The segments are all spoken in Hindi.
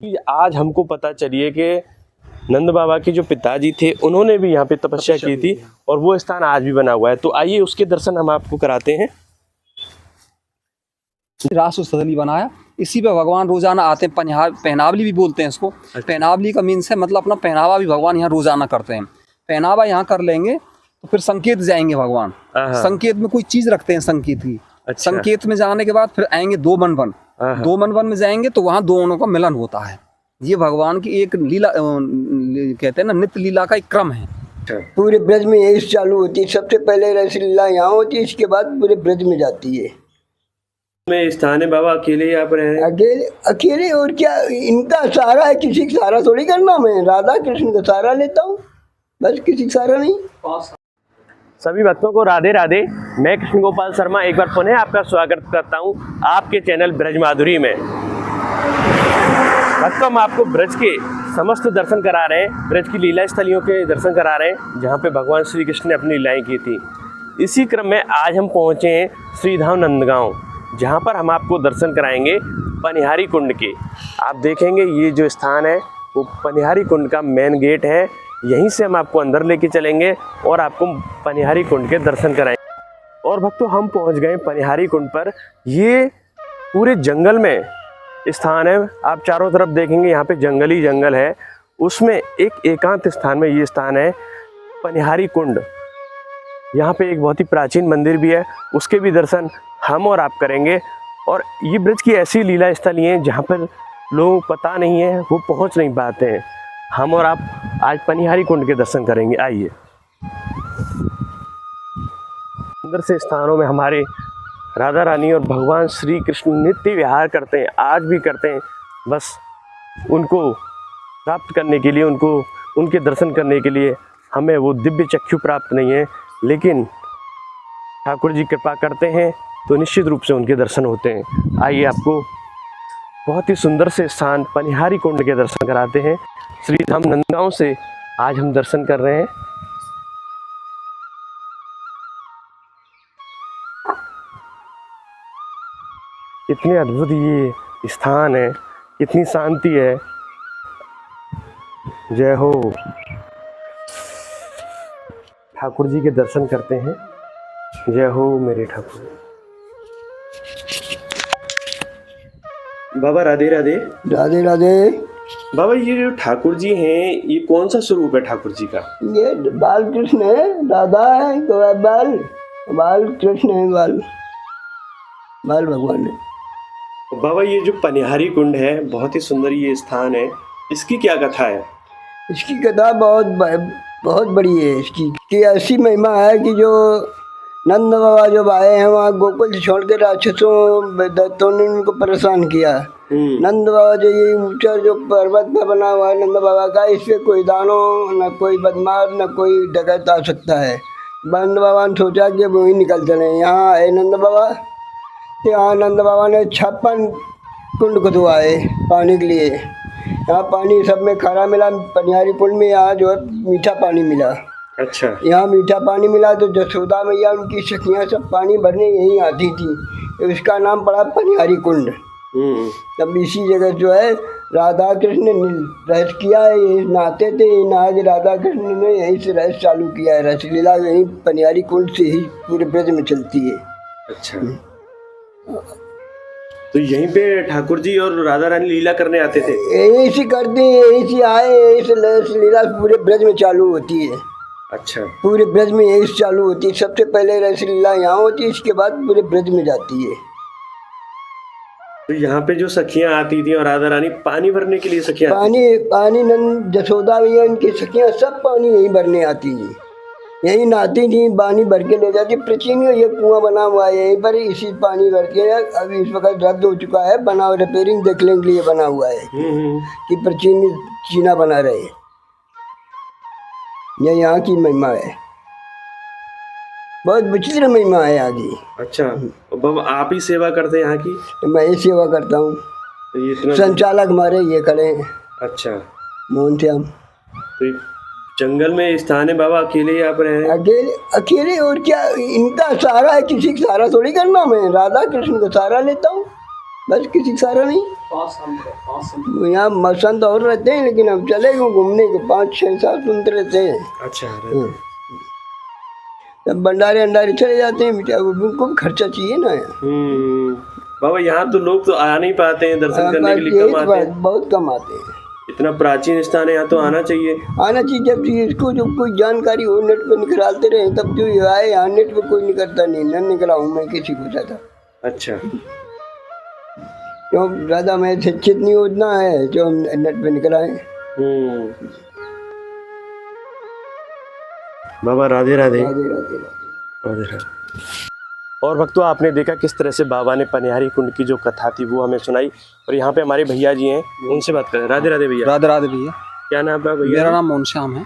कि आज हमको पता चलिए कि नंद बाबा के जो पिताजी थे उन्होंने भी यहाँ पे तपस्या की थी और वो स्थान आज भी बना हुआ है। तो आइए उसके दर्शन हम आपको कराते हैं। रासस्थली बनाया, इसी पे भगवान रोजाना आते हैं। पहनावली भी बोलते हैं इसको। पहनावली का मीन्स है मतलब अपना पहनावा भी भगवान यहाँ रोजाना करते हैं। पहनावा यहाँ कर लेंगे तो फिर संकेत जाएंगे भगवान। संकेत में कोई चीज रखते हैं संकेत की। संकेत में जाने के बाद फिर आएंगे दो मन में जाएंगे तो वहाँ दोनों का मिलन होता है। ये भगवान की एक लीला कहते हैं ना, नित्य लीला का एक क्रम है। पूरे ब्रज में यही चालू होती है। सबसे पहले रस लीला यहाँ होती है, इसके बाद पूरे ब्रज में जाती है। में स्थान है बाबा, अकेले यहाँ पर हैं। अकेले और क्या, इनका सहारा है, किसी का सहारा थोड़ी करना। मैं राधा कृष्ण का सहारा लेता हूँ, बस किसी का सहारा नहीं। सभी भक्तों को राधे राधे। मैं कृष्ण गोपाल शर्मा एक बार पुनः आपका स्वागत करता हूँ आपके चैनल ब्रज माधुरी में। भक्तों, हम आपको ब्रज के समस्त दर्शन करा रहे हैं, ब्रज की लीला स्थलियों के दर्शन करा रहे हैं जहाँ पे भगवान श्री कृष्ण ने अपनी लीलाएं की थी। इसी क्रम में आज हम पहुँचे हैं श्रीधाम नंदगांव, जहाँ पर हम आपको दर्शन कराएंगे पनिहारी कुंड के। आप देखेंगे ये जो स्थान है वो पनिहारी कुंड का मेन गेट है। यहीं से हम आपको अंदर लेके चलेंगे और आपको पनिहारी कुंड के दर्शन कराएंगे। और भक्तों, हम पहुँच गए पनिहारी कुंड पर। ये पूरे जंगल में स्थान है। आप चारों तरफ देखेंगे यहाँ पे जंगल ही जंगल है। उसमें एक एकांत स्थान में ये स्थान है पनिहारी कुंड। यहाँ पे एक बहुत ही प्राचीन मंदिर भी है, उसके भी दर्शन हम और आप करेंगे। और ये ब्रज की ऐसी लीला स्थली हैं जहाँ पर लोगों को पता नहीं है, वो पहुँच नहीं पाते हैं। हम और आप आज पनिहारी कुंड के दर्शन करेंगे। आइए। सुंदर से स्थानों में हमारे राधा रानी और भगवान श्री कृष्ण नित्य विहार करते हैं, आज भी करते हैं। बस उनको प्राप्त करने के लिए, उनके दर्शन करने के लिए हमें वो दिव्य चक्षु प्राप्त नहीं है, लेकिन ठाकुर जी कृपा करते हैं तो निश्चित रूप से उनके दर्शन होते हैं। आइए आपको बहुत ही सुंदर से स्थान पनिहारी कुंड के दर्शन कराते हैं। श्रीधाम नंदगांव से आज हम दर्शन कर रहे हैं। कितने अद्भुत ये स्थान है, कितनी शांति है। जय हो। ठाकुर जी के दर्शन करते हैं। जय हो मेरे ठाकुर। बाबा राधे राधे। राधे राधे। बाबा, ये जो ठाकुर जी हैं, ये कौन सा स्वरूप है ठाकुर जी का? ये बाल कृष्ण है, राधा है तो बाल कृष्ण है, बाल भगवान है। बाबा, ये जो पनिहारी कुंड है, बहुत ही सुंदर ये स्थान है, इसकी क्या कथा है? इसकी कथा बहुत बड़ी है। इसकी ऐसी महिमा है कि जो नंद बाबा जब आए हैं वहाँ गोकुल से छोड़ के राक्षसों दैत्यों ने उनको परेशान किया। नंद बाबा जो ये ऊंचा जो पर्वत में बना हुआ है नंद बाबा का, इस पे कोई दानव न कोई बदमाश न कोई डकैत आ सकता है। नंद बाबा ने सोचा कि वो ही निकल चले। यहाँ आए नंद बाबा, यहाँ नंद बाबा ने 56 कुंड खुदवाए पानी के लिए। यहाँ पानी सब में खारा मिला, पनिहारी कुंड में यहाँ जो है मीठा पानी मिला। अच्छा। यहाँ मीठा पानी मिला तो जसोदा मैया उनकी सखियाँ सब पानी भरने यहीं आती थी, तो इसका नाम पड़ा पनिहारी कुंड। तब इसी जगह जो है राधा कृष्ण ने रहस्य किया है। ये नहाते थे, नहा के राधा कृष्ण ने यहीं से रहस्य चालू किया है। रस लीला यहीं पनिहारी कुंड से ही पूरे ब्रज में चलती है। अच्छा। तो यहीं पे ठाकुर जी और राधा रानी लीला करने आते थे? यहीं से करते हैं, यहीं से आए, यहीं से रस लीला पूरे ब्रज में चालू होती है। अच्छा। पूरे ब्रज में यही चालू होती है। सबसे पहले रस लीला यहाँ होती है, इसके बाद पूरे ब्रज में जाती है। तो यहाँ पे जो सखियाँ आती थी और राधा रानी पानी भरने के लिए सखियाँ पानी नंद जसोदा मैया उनकी सखियाँ सब पानी यहीं भरने आती थी, यहीं नहाती थी, पानी भर के ले जाती। प्राचीन ये कुआं बना हुआ है यहीं पर, इसी पानी भर के अभी इस वक्त रद्द हो चुका है, बना रिपेयरिंग देखने के लिए बना हुआ है कि प्राचीन चीना बना रहे। ये यहाँ की महिमा है, बहुत विचित्र महिमा है यहाँ की। अच्छा। बाबा, आप ही सेवा करते हैं यहाँ की? मैं ही सेवा करता हूँ। तो संचालक हमारे ये खड़े हैं। अच्छा। मोहन श्याम। तो जंगल में स्थान है बाबा, अकेले आप रहे? अकेले और क्या, इनका सहारा है, किसी का सहारा थोड़ी करना। मैं राधा कृष्ण का सहारा लेता हूँ, बस किसी सारा नहीं। 5 साल यहाँ मसंद और रहते हैं, लेकिन हम चले गए घूमने को 5-6 साल सुनते रहते हैं। अच्छा। तब भंडारे अंडारे चले जाते हैं, बेटा उनको भी खर्चा चाहिए ना। बाबा यहाँ तो लोग तो आ नहीं पाते हैं दर्शन करने के लिए, यही कम तो आते बात, हैं। बहुत कम आते हैं। इतना प्राचीन स्थान है, यहाँ तो आना चाहिए। आना चाहिए, जब इसको जब कोई जानकारी हो नेट पे निकलते रहे तब जो ये आए। यहाँ नेट पे कोई निकलता नहीं, न निकला हूँ मैं किसी को ज़्यादा, अच्छा। क्यों ज़्यादा मैं शिक्षित नहीं उतना है जो हम नेट पे निकल आए। बाबा राधे राधे। राधे राधे राधे। राधे राधे। और भक्तों, आपने देखा किस तरह से बाबा ने पनिहारी कुंड की जो कथा थी वो हमें सुनाई। और यहाँ पे हमारे भैया जी हैं, उनसे बात करें। राधे राधे भैया। राधे राधे भैया। क्या नाम है भैया? मेरा नाम मोहनश्याम है।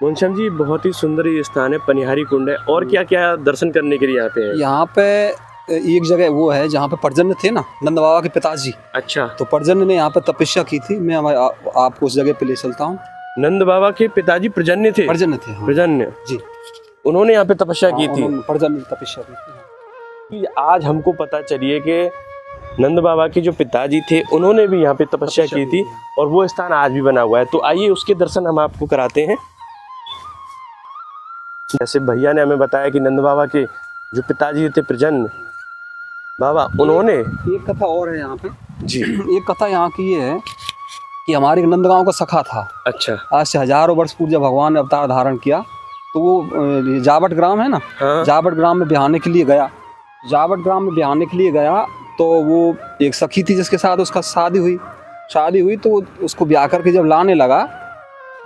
मोहनश्याम जी, बहुत ही सुंदर ये स्थान है, पनिहारी कुंड है। और क्या क्या दर्शन करने के लिए यहाँ पे है? यहाँ पे एक जगह वो है जहाँ पे पर्जन्य थे ना, नंद बाबा के पिताजी। अच्छा। तो पर्जन्य ने यहाँ पे तपस्या की थी। मैं आपको उस जगह पे ले चलता हूँ। नंद बाबा के पिताजी प्रजन्य थे? पर्जन्य थे, हाँ। प्रजन्य जी। उन्होंने यहाँ पे तपस्या की थी? पर्जन्य ने तपस्या की थी। आज हमको पता चलिए कि नंद बाबा के जो पिताजी थे उन्होंने भी यहाँ पे तपस्या की थी, और वो स्थान आज भी बना हुआ है। तो आइए उसके दर्शन हम आपको कराते हैं। जैसे भैया ने हमें बताया कि नंद बाबा के जो पिताजी थे प्रजन्य बाबा, उन्होंने एक कथा और है यहाँ पे जी। एक कथा यहाँ की ये है कि हमारे नंदगांव का सखा था। अच्छा। आज से हजारों वर्ष पूर्व जब भगवान ने अवतार धारण किया तो वो जावट ग्राम है ना, हाँ। जावट ग्राम में बिहाने के लिए गया। जावट ग्राम में बिहाने के लिए गया तो वो एक सखी थी जिसके साथ उसका शादी हुई। तो उसको ब्याह करके जब लाने लगा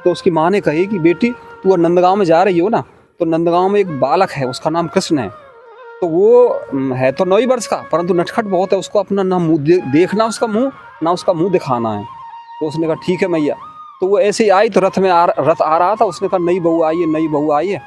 तो उसकी माँ ने कही कि बेटी तू नंदगांव में जा रही हो ना, तो नंदगांव में एक बालक है, उसका नाम कृष्ण है। तो वो है तो 9 वर्ष का, परंतु नटखट बहुत है। उसको अपना ना मुँह देखना उसका मुँह, ना उसका मुँह दिखाना है। तो उसने कहा ठीक है मैया। तो वो ऐसे ही आई तो रथ आ रहा था। उसने कहा नई बहू आई है।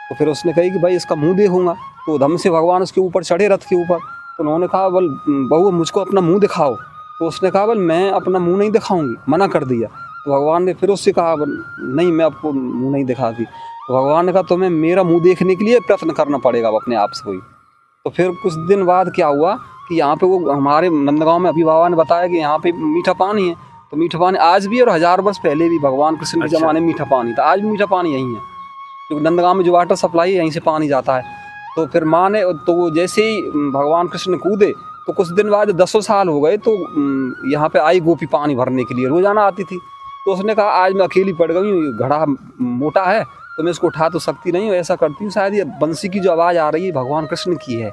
तो फिर उसने कही कि भाई इसका मुँह देखूंगा। तो धम से भगवान उसके ऊपर चढ़े, रथ के ऊपर। तो उन्होंने कहा बोल बहू मुझको अपना मुँह दिखाओ। तो उसने कहा बोल मैं अपना मुँह नहीं दिखाऊंगी, मना कर दिया। तो भगवान ने फिर उससे कहा नहीं मैं आपको मुँह नहीं दिखाती। तो भगवान ने कहा तुम्हें मेरा मुँह देखने के लिए प्रयत्न करना पड़ेगा अपने आप से कोई। तो फिर कुछ दिन बाद क्या हुआ कि यहाँ पे वो हमारे नंदगांव में अभी बाबा ने बताया कि यहाँ पे मीठा पानी है। तो मीठा पानी आज भी और 1000 वर्ष पहले भी भगवान कृष्ण के ज़माने में मीठा पानी था। आज भी मीठा पानी यहीं है, क्योंकि नंदगांव में जो वाटर सप्लाई है यहीं से पानी जाता है। तो फिर माँ ने तो वो जैसे ही भगवान कृष्ण ने कूदे तो कुछ दिन बाद 10 साल हो गए तो यहाँ पे आई गोपी पानी भरने के लिए, रोज़ाना आती थी। तो उसने कहा आज मैं अकेली पड़ गई हूँ, घड़ा मोटा है तो मैं इसको उठा तो सकती नहीं हूँ, ऐसा करती हूँ शायद ये बंसी की जो आवाज़ आ रही है भगवान कृष्ण की है,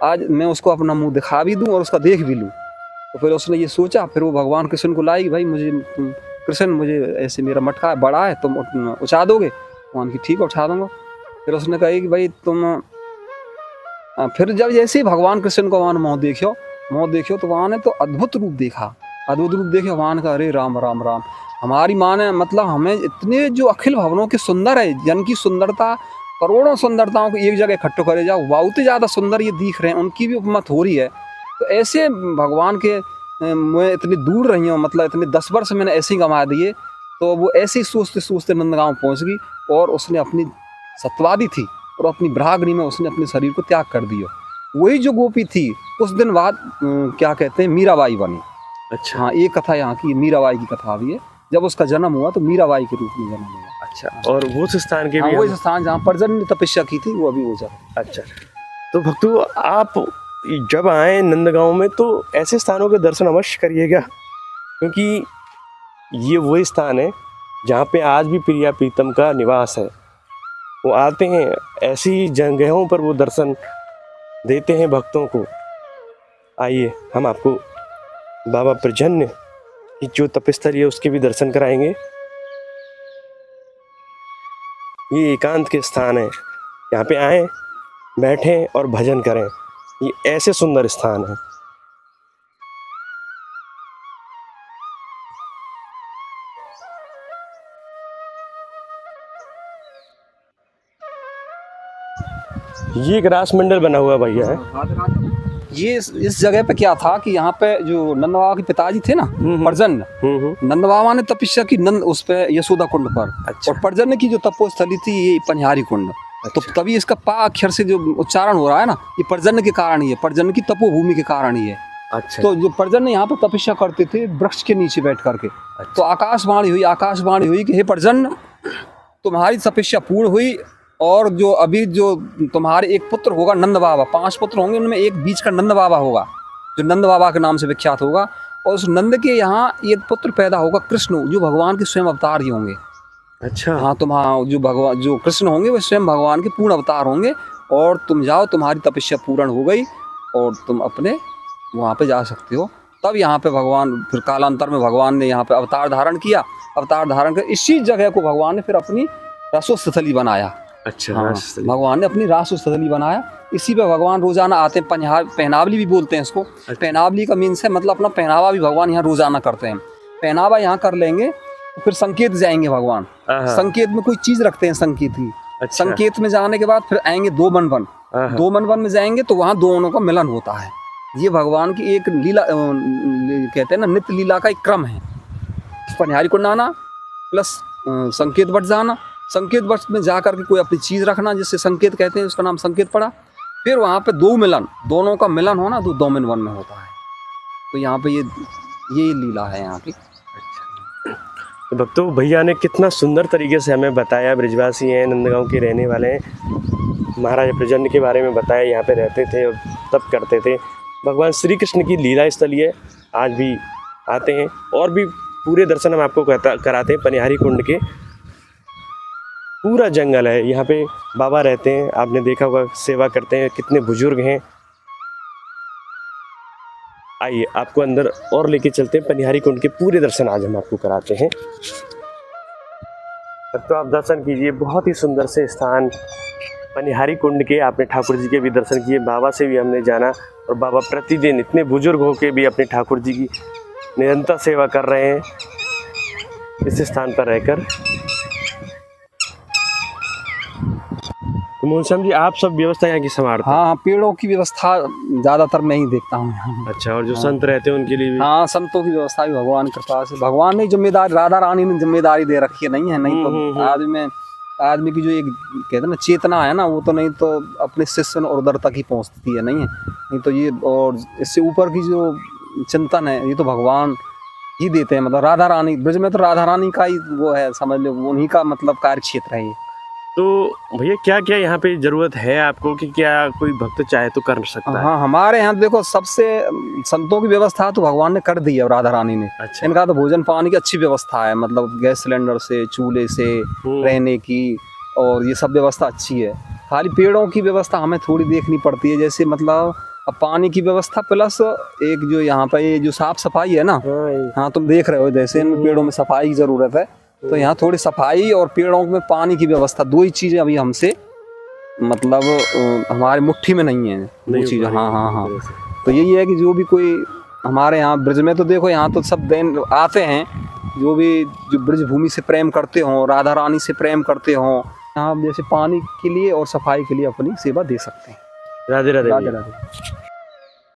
आज मैं उसको अपना मुँह दिखा भी दूँ और उसका देख भी लूँ। तो फिर उसने ये सोचा, फिर वो भगवान कृष्ण को लाई, भाई मुझे कृष्ण मुझे ऐसे मेरा मटका बड़ा है तुम उठा दोगे? भगवान की ठीक है उठा दूँगा। फिर उसने कहा कि भाई तुम फिर जब जैसे ही भगवान कृष्ण को वहाँ मुँह देखियो तो वहाँ ने तो अद्भुत रूप देखा भगवान का। अरे राम राम राम, हमारी माँ ने मतलब हमें इतने जो अखिल भवनों के सुंदर है, जन की सुंदरता करोड़ों सुंदरताओं को एक जगह इकट्ठो करे जाओ, बहुत ही ज़्यादा सुंदर ये दिख रहे हैं, उनकी भी उपमा हो रही है। तो ऐसे भगवान के मैं इतनी दूर रही हूँ, मतलब इतने 10 वर्ष मैंने ऐसे ही गंवा दिए। तो वो ऐसे ही सोचते नंदगांव पहुँच गई और उसने अपनी सत्वादी थी और अपनी भ्राग्नि में उसने अपने शरीर को त्याग कर दिया। वही जो गोपी थी कुछ दिन बाद क्या कहते हैं मीराबाई बनी। अच्छा। हाँ, एक कथा यहाँ की मीराबाई की कथा भी है। जब उसका जन्म हुआ तो मीराबाई के रूप में जन्म हुआ। अच्छा, और वो स्थान के भी वो स्थान जहाँ पर्जन्य ने तपस्या की थी वो अभी वो जगह। अच्छा, तो भक्तों आप जब आए नंदगांव में तो ऐसे स्थानों के दर्शन अवश्य करिएगा, क्योंकि ये वही स्थान है जहाँ पे आज भी प्रिया प्रीतम का निवास है। वो आते हैं ऐसी जगहों पर, वो दर्शन देते हैं भक्तों को। आइए हम आपको बाबा प्रजन्य की जो तपस्थली है उसके भी दर्शन कराएंगे। ये एकांत के स्थान है, यहाँ पे आएं, बैठें और भजन करें। ये ऐसे सुंदर स्थान है। ये एक रास मंडल बना हुआ भैया है। ये इस जगह पे क्या था कि यहाँ पे जो नंद बाबा के पिताजी थे ना पर्जन्य, नंद बाबा ने तपस्या की नंद उस पे यशोदा कुंड पर। अच्छा। और पर्जन्य की जो तपोस्थली थी ये पनिहारी कुंड। अच्छा। तो तभी इसका पा अक्षर से जो उच्चारण हो रहा है ना, ये पर्जन्य के कारण ही है, पर्जन्य की तपोभूमि के कारण ही है। अच्छा। तो जो पर्जन्य यहाँ पे तपस्या करते थे वृक्ष के नीचे बैठ करके। तो आकाशवाणी हुई कि हे पर्जन्य, तुम्हारी तपस्या पूर्ण हुई, और जो अभी जो तुम्हारे एक पुत्र होगा नंद बाबा, 5 पुत्र होंगे, उनमें एक बीच का नंद बाबा होगा जो नंद बाबा के नाम से विख्यात होगा, और उस नंद के यहाँ एक पुत्र पैदा होगा कृष्ण, जो भगवान के स्वयं अवतार ही होंगे। अच्छा। हाँ, जो कृष्ण होंगे वो स्वयं भगवान के पूर्ण अवतार होंगे, और तुम जाओ, तुम्हारी तपस्या पूर्ण हो गई और तुम अपने वहाँ पे जा सकते हो। तब यहाँ पे भगवान फिर कालांतर में भगवान ने यहाँ पे अवतार धारण किया। अवतार धारण कर इसी जगह को भगवान ने फिर अपनी रासोस्थली बनाया। अच्छा। हाँ, रासस्थली। भगवान ने अपनी रासोस्थली बनाया। इसी पे भगवान रोजाना आते हैं। पहनावली भी बोलते हैं इसको। पहनावली का मीन्स है मतलब अपना पहनावा भी भगवान यहाँ रोजाना करते हैं। पहनावा यहाँ कर लेंगे तो फिर संकेत जाएंगे भगवान। संकेत में कोई चीज रखते हैं संकेत की। अच्छा। संकेत में जाने के बाद फिर आएंगे 2 वन। 2 वन में जाएंगे तो वहाँ दोनों का मिलन होता है। ये भगवान की एक लीला कहते हैं ना, नित्य लीला का एक क्रम है। पनिहारी कुंड आना प्लस संकेत बट जाना। संकेत बट में जा करके कोई अपनी चीज़ रखना, जिससे संकेत कहते हैं, उसका नाम संकेत पड़ा। फिर वहाँ पे 2 मिलन, दोनों का मिलन होना तो 2 वन में होता है। तो यहाँ पे ये लीला है यहाँ की। तो भक्तों, भैया ने कितना सुंदर तरीके से हमें बताया। ब्रिजवासी हैं, नंदगांव के रहने वाले हैं। महाराजा प्रजन्य के बारे में बताया, यहाँ पे रहते थे और तप करते थे। भगवान श्री कृष्ण की लीला स्थली है, आज भी आते हैं और भी पूरे दर्शन हम आपको कराते हैं। पनिहारी कुंड के पूरा जंगल है, यहाँ पे बाबा रहते हैं, आपने देखा होगा, सेवा करते हैं। कितने बुजुर्ग हैं। आइए आपको अंदर और लेके चलते हैं। पनिहारी कुंड के पूरे दर्शन आज हम आपको कराते हैं। तो आप दर्शन कीजिए, बहुत ही सुंदर से स्थान पनिहारी कुंड के। आपने ठाकुर जी के भी दर्शन किए, बाबा से भी हमने जाना, और बाबा प्रतिदिन इतने बुजुर्ग होके भी अपने ठाकुर जी की निरंतर सेवा कर रहे हैं इस स्थान पर रहकर। तो मोहन जी, आप सब व्यवस्था यहाँ की संभालते हैं? हाँ, पेड़ों की व्यवस्था ज़्यादातर मैं ही देखता हूँ यहाँ। अच्छा, और जो संत रहते हैं उनके लिए भी? हाँ, संतों की व्यवस्था भी भगवान की कृपा से। भगवान ने जिम्मेदारी, राधा रानी ने जिम्मेदारी दे रखी है। नहीं है, नहीं तो आदमी की जो एक कहते हैं ना चेतना है ना, वो तो नहीं तो अपने शिष्य और उधर तक ही पहुँचती है। नहीं तो ये, और इससे ऊपर की जो चिंतन है ये तो भगवान ही देते हैं। मतलब राधा रानी, ब्रज में तो राधा रानी का ही वो है, समझ लो, उन्हीं का मतलब कार्य क्षेत्र है ये। तो भैया, क्या क्या यहाँ पे जरूरत है आपको कि क्या कोई भक्त चाहे तो कर सकता है? हाँ, हमारे यहाँ देखो, सबसे संतों की व्यवस्था तो भगवान ने कर दी है, राधा रानी ने। अच्छा। इनका तो भोजन पानी की अच्छी व्यवस्था है, मतलब गैस सिलेंडर से, चूल्हे से, रहने की, और ये सब व्यवस्था अच्छी है। खाली पेड़ों की व्यवस्था हमें थोड़ी देखनी पड़ती है, जैसे मतलब अब पानी की व्यवस्था प्लस एक जो यहाँ पे ये जो साफ सफाई है ना। हाँ, तुम देख रहे हो जैसे इन पेड़ों में सफाई की जरूरत है, तो यहाँ थोड़ी सफाई और पेड़ों में पानी की व्यवस्था, 2 ही चीज़ें अभी हमसे मतलब हमारे मुट्ठी में नहीं है, वो चीज़। हाँ। तो यही है कि जो भी कोई हमारे यहाँ ब्रज में, तो देखो यहाँ तो सब दिन आते हैं, जो ब्रज भूमि से प्रेम करते हों, राधा रानी से प्रेम करते हों, यहाँ जैसे पानी के लिए और सफाई के लिए अपनी सेवा दे सकते हैं। राधे राधे। राधे राधे।